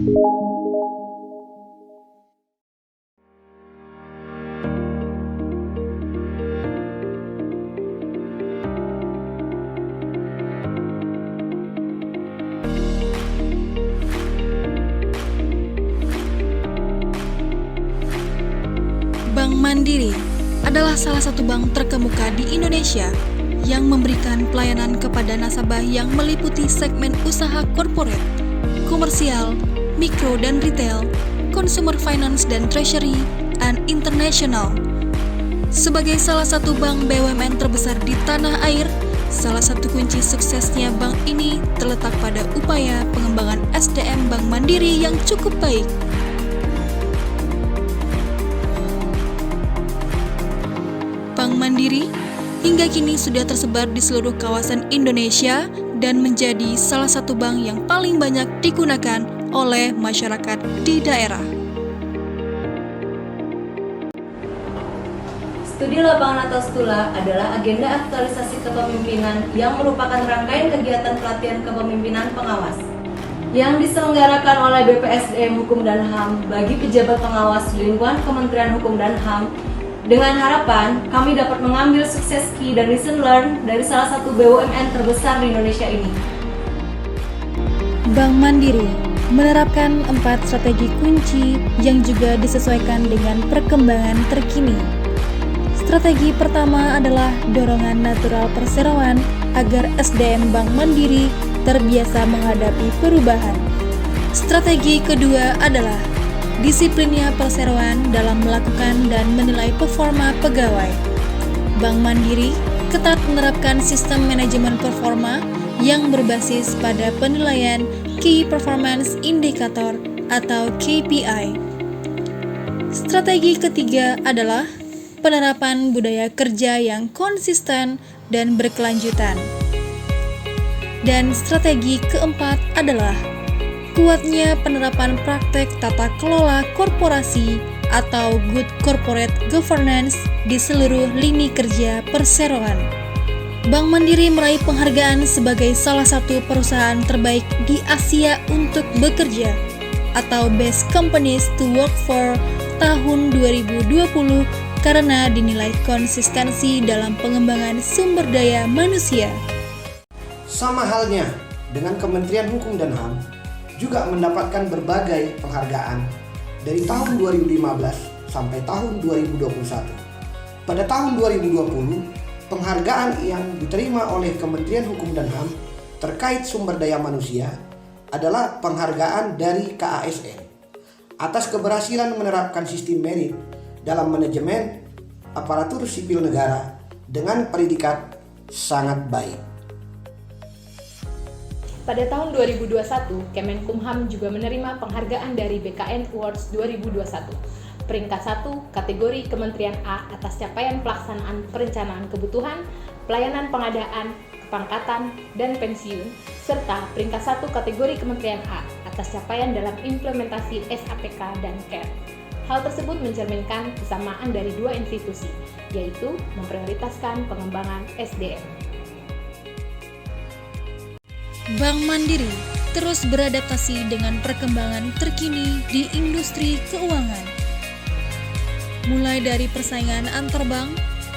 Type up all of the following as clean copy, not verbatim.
Bank Mandiri adalah salah satu bank terkemuka di Indonesia yang memberikan pelayanan kepada nasabah yang meliputi segmen usaha korporat, komersial, mikro dan retail, consumer finance dan treasury, and international. Sebagai salah satu bank BUMN terbesar di tanah air, salah satu kunci suksesnya bank ini terletak pada upaya pengembangan SDM Bank Mandiri yang cukup baik. Bank Mandiri hingga kini sudah tersebar di seluruh kawasan Indonesia dan menjadi salah satu bank yang paling banyak digunakan oleh masyarakat di daerah. Studi Lapangan atau STULA adalah agenda aktualisasi kepemimpinan yang merupakan rangkaian kegiatan pelatihan kepemimpinan pengawas yang diselenggarakan oleh BPSDM Hukum dan HAM bagi pejabat pengawas di lingkungan Kementerian Hukum dan HAM, dengan harapan kami dapat mengambil sukses key dan lesson learn dari salah satu BUMN terbesar di Indonesia ini. Bank Mandiri menerapkan 4 strategi kunci yang juga disesuaikan dengan perkembangan terkini. Strategi pertama adalah dorongan natural perseroan agar SDM Bank Mandiri terbiasa menghadapi perubahan. Strategi kedua adalah disiplinnya perseroan dalam melakukan dan menilai performa pegawai. Bank Mandiri ketat menerapkan sistem manajemen performa yang berbasis pada penilaian Key Performance Indicator atau KPI. Strategi ketiga adalah penerapan budaya kerja yang konsisten dan berkelanjutan. Dan strategi keempat adalah kuatnya penerapan praktek tata kelola korporasi atau good corporate governance di seluruh lini kerja perseroan. Bank Mandiri meraih penghargaan sebagai salah satu perusahaan terbaik di Asia untuk bekerja atau Best Companies to Work for tahun 2020 karena dinilai konsistensi dalam pengembangan sumber daya manusia. Sama halnya dengan Kementerian Hukum dan HAM, juga mendapatkan berbagai penghargaan dari tahun 2015 sampai tahun 2021. Pada tahun 2020, penghargaan yang diterima oleh Kementerian Hukum dan HAM terkait sumber daya manusia adalah penghargaan dari KASN atas keberhasilan menerapkan sistem merit dalam manajemen aparatur sipil negara dengan predikat sangat baik. Pada tahun 2021, Kemenkumham juga menerima penghargaan dari BKN Awards 2021. Peringkat 1 kategori Kementerian A atas capaian pelaksanaan perencanaan kebutuhan, pelayanan pengadaan, kepangkatan, dan pensiun, serta peringkat 1 kategori Kementerian A atas capaian dalam implementasi SAPK dan CARE. Hal tersebut mencerminkan kesamaan dari dua institusi, yaitu memprioritaskan pengembangan SDM. Bank Mandiri terus beradaptasi dengan perkembangan terkini di industri keuangan. Mulai dari persaingan antar bank,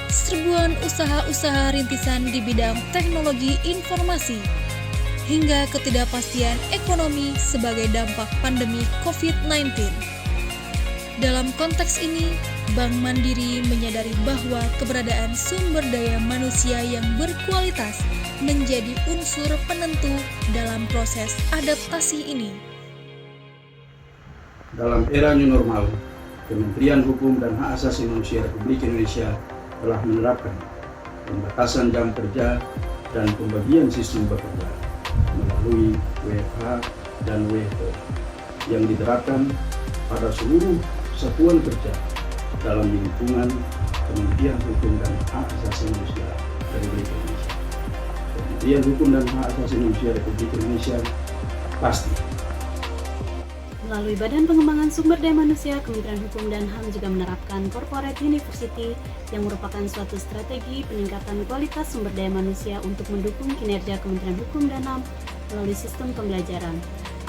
serbuan usaha-usaha rintisan di bidang teknologi informasi, hingga ketidakpastian ekonomi sebagai dampak pandemi COVID-19. Dalam konteks ini, Bank Mandiri menyadari bahwa keberadaan sumber daya manusia yang berkualitas menjadi unsur penentu dalam proses adaptasi ini. Dalam era new normal, Kementerian Hukum dan Hak Asasi Manusia Republik Indonesia telah menerapkan pembatasan jam kerja dan pembagian sistem bekerja melalui WFH dan WFO yang diterapkan pada seluruh satuan kerja dalam lingkungan Kementerian Hukum dan Hak Asasi Manusia Republik Indonesia. Kementerian Hukum dan Hak Asasi Manusia Republik Indonesia pasti. Melalui Badan Pengembangan Sumber Daya Manusia, Kementerian Hukum dan HAM juga menerapkan Corporate University yang merupakan suatu strategi peningkatan kualitas sumber daya manusia untuk mendukung kinerja Kementerian Hukum dan HAM melalui sistem pembelajaran.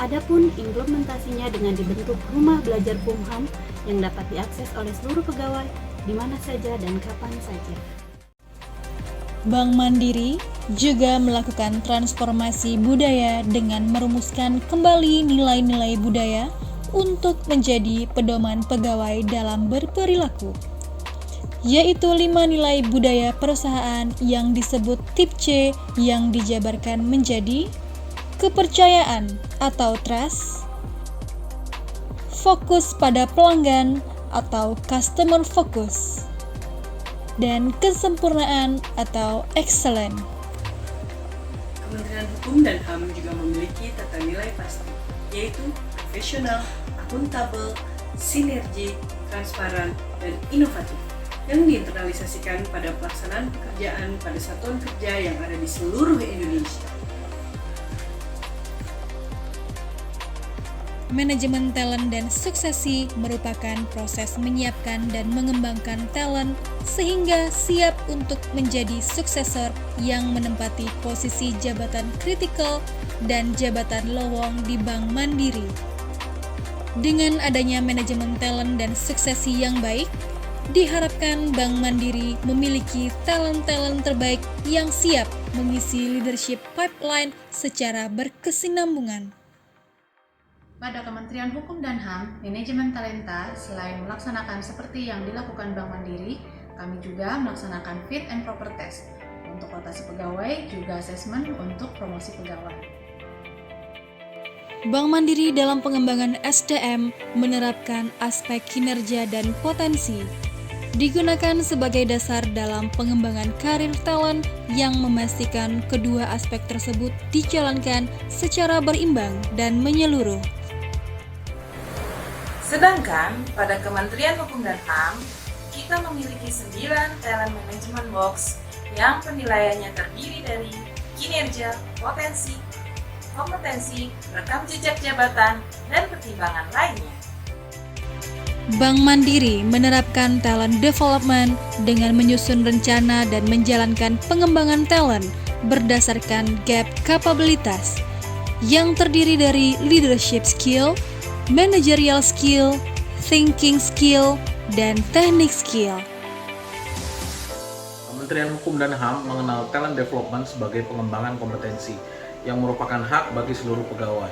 Adapun implementasinya dengan dibentuk rumah belajar Kumham yang dapat diakses oleh seluruh pegawai di mana saja dan kapan saja. Bank Mandiri juga melakukan transformasi budaya dengan merumuskan kembali nilai-nilai budaya untuk menjadi pedoman pegawai dalam berperilaku, yaitu 5 nilai budaya perusahaan yang disebut tip C yang dijabarkan menjadi kepercayaan atau trust, fokus pada pelanggan atau customer focus, dan kesempurnaan atau excellent. Kementerian Hukum dan HAM juga memiliki tata nilai pasti, yaitu profesional, akuntabel, sinergi, transparan, dan inovatif, yang diinternalisasikan pada pelaksanaan pekerjaan pada satuan kerja yang ada di seluruh Indonesia. Manajemen talent dan suksesi merupakan proses menyiapkan dan mengembangkan talent sehingga siap untuk menjadi suksesor yang menempati posisi jabatan kritikal dan jabatan lowong di Bank Mandiri. Dengan adanya manajemen talent dan suksesi yang baik, diharapkan Bank Mandiri memiliki talent-talent terbaik yang siap mengisi leadership pipeline secara berkesinambungan. Pada Kementerian Hukum dan HAM, manajemen talenta selain melaksanakan seperti yang dilakukan Bank Mandiri, kami juga melaksanakan fit and proper test untuk rotasi pegawai, juga asesmen untuk promosi pegawai. Bank Mandiri dalam pengembangan SDM menerapkan aspek kinerja dan potensi, digunakan sebagai dasar dalam pengembangan karir talent yang memastikan kedua aspek tersebut dijalankan secara berimbang dan menyeluruh. Sedangkan pada Kementerian Hukum dan HAM, kita memiliki 9 talent management box yang penilaiannya terdiri dari kinerja, potensi, kompetensi, rekam jejak jabatan, dan pertimbangan lainnya. Bank Mandiri menerapkan talent development dengan menyusun rencana dan menjalankan pengembangan talent berdasarkan gap kapabilitas yang terdiri dari leadership skill, managerial skill, thinking skill, dan teknik skill. Kementerian Hukum dan HAM mengenal talent development sebagai pengembangan kompetensi yang merupakan hak bagi seluruh pegawai,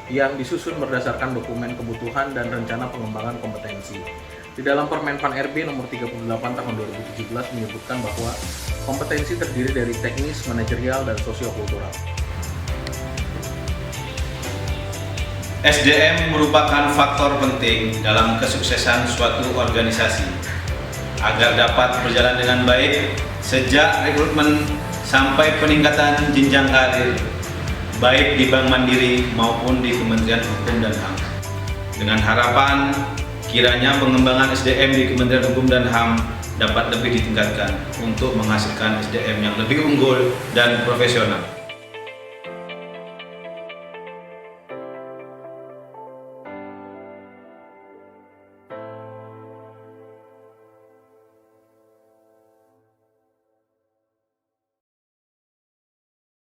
yang disusun berdasarkan dokumen kebutuhan dan rencana pengembangan kompetensi. Di dalam Permen Pan RB nomor 38 tahun 2017 menyebutkan bahwa kompetensi terdiri dari teknis, manajerial, dan sosiokultural. SDM merupakan faktor penting dalam kesuksesan suatu organisasi agar dapat berjalan dengan baik sejak rekrutmen sampai peningkatan jenjang karir baik di Bank Mandiri maupun di Kementerian Hukum dan HAM. Dengan harapan kiranya pengembangan SDM di Kementerian Hukum dan HAM dapat lebih ditingkatkan untuk menghasilkan SDM yang lebih unggul dan profesional.